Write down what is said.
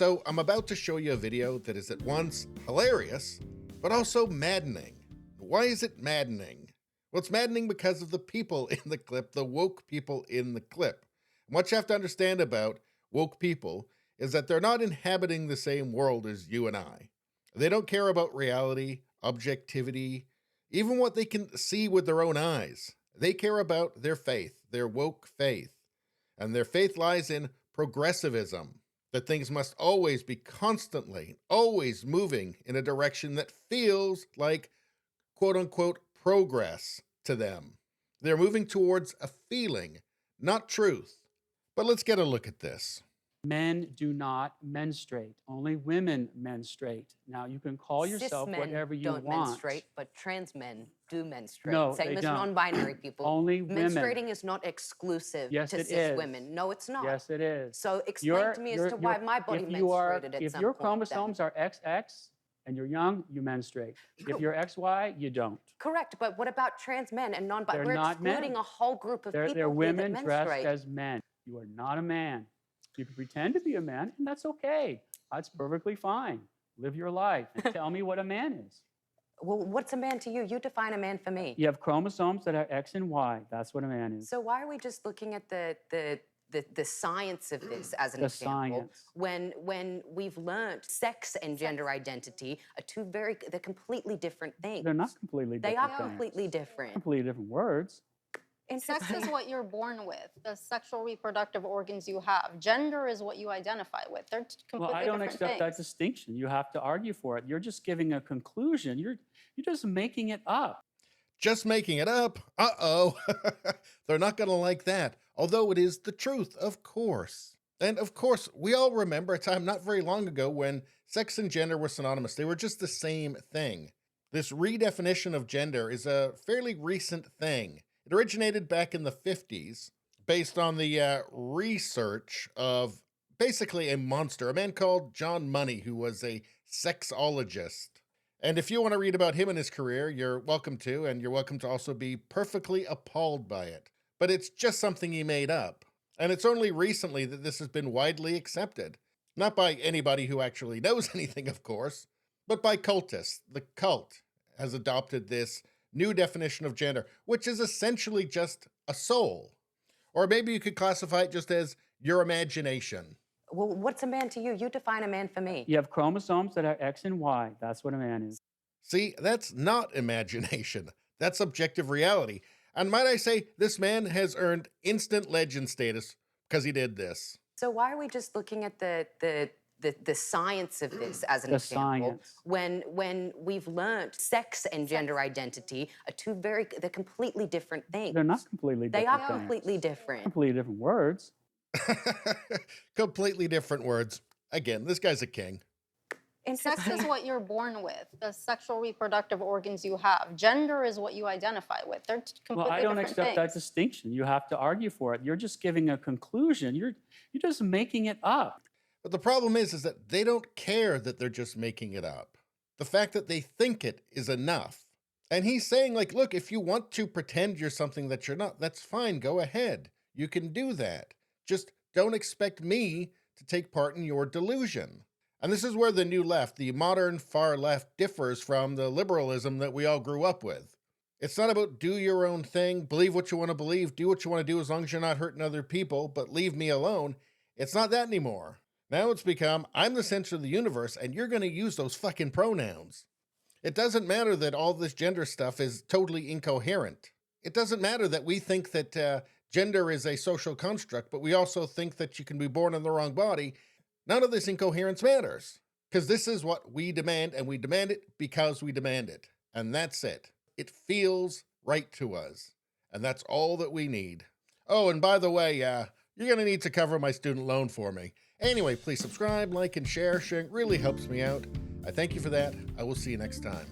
So I'm about to show you a video that is at once hilarious, but also maddening. Why is it maddening? Well, it's maddening because of the people in the clip, the woke people in the clip. And what you have to understand about woke people is that they're not inhabiting the same world as you and I. They don't care about reality, objectivity, even what they can see with their own eyes. They care about their faith, their woke faith. And their faith lies in progressivism, that things must always be constantly, always moving in a direction that feels like quote unquote progress to them. They're moving towards a feeling, not truth. But let's get a look at this. Men do not menstruate. Only women menstruate. Now, you can call yourself Cis men whatever you don't want. menstruate, but trans men do menstruate. No, Same they as don't. non-binary people. Only women. Menstruating is not exclusive Yes, to it cis is. women. No, it's not. Yes, it is. So explain to me as to why my body if you are, menstruated at if some your point chromosomes are XX and you're young, you menstruate. If you're XY, you don't. Correct, but what about trans men and non-binary? They're We're not men. excluding a whole group of They're people here women that dressed menstruate. as men. You are not a man. You can pretend to be a man, and that's okay. That's perfectly fine. Live your life and tell me what a man is. Well, what's a man to you? You define a man for me. You have chromosomes that are X and Y. That's what a man is. So why are we just looking at the science of this as an The example science. when we've learned sex and gender identity are they're completely different things. They're not completely different They are things. completely different. Completely different words. And Sex is what you're born with, the sexual reproductive organs you have. Gender is what you identify with. They're completely Well, I don't different accept that things. distinction. You have to argue for it. You're just giving a conclusion. You're just making it up. Just making it up? Uh-oh. They're not going to like that, although it is the truth, of course. And of course, we all remember a time not very long ago when sex and gender were synonymous. They were just the same thing. This redefinition of gender is a fairly recent thing. It originated back in the 50s based on the research of basically a monster, a man called John Money, who was a sexologist. And if you want to read about him and his career, you're welcome to, and you're welcome to also be perfectly appalled by it. But it's just something he made up. And it's only recently that this has been widely accepted. Not by anybody who actually knows anything, of course, but by cultists. The cult has adopted this new definition of gender, which is essentially just a soul. Or maybe you could classify it just as your imagination. well, what's a man to you? You define a man for me. You have chromosomes that are X and Y. That's what a man is. See, that's not imagination. That's objective reality. And might I say, this man has earned instant legend status because he did this. So why are we just looking at the science of this as an The example science. when we've learned sex and gender identity are they're completely different things. They're not completely They different are things. completely different. Completely different words. Completely different words. Again, this guy's a king. And Sex is what you're born with, the sexual reproductive organs you have. Gender is what you identify with. They're completely Well, I don't different accept that things. distinction. You have to argue for it. You're just giving a conclusion. You're just making it up. But the problem is that they don't care that they're just making it up. The fact that they think it is enough. And he's saying, like, look, if you want to pretend you're something that you're not, that's fine. Go ahead. You can do that. Just don't expect me to take part in your delusion. And this is where the new left, the modern far left, differs from the liberalism that we all grew up with. It's not about do your own thing, believe what you want to believe, do what you want to do as long as you're not hurting other people, but leave me alone. It's not that anymore. Now it's become, I'm the center of the universe, and you're going to use those fucking pronouns. It doesn't matter that all this gender stuff is totally incoherent. It doesn't matter that we think that gender is a social construct, but we also think that you can be born in the wrong body. None of this incoherence matters, because this is what we demand, and we demand it because we demand it. And that's it. It feels right to us, and that's all that we need. Oh, and by the way, you're going to need to cover my student loan for me. Anyway, please subscribe, like, and share. Sharing really helps me out. I thank you for that. I will see you next time.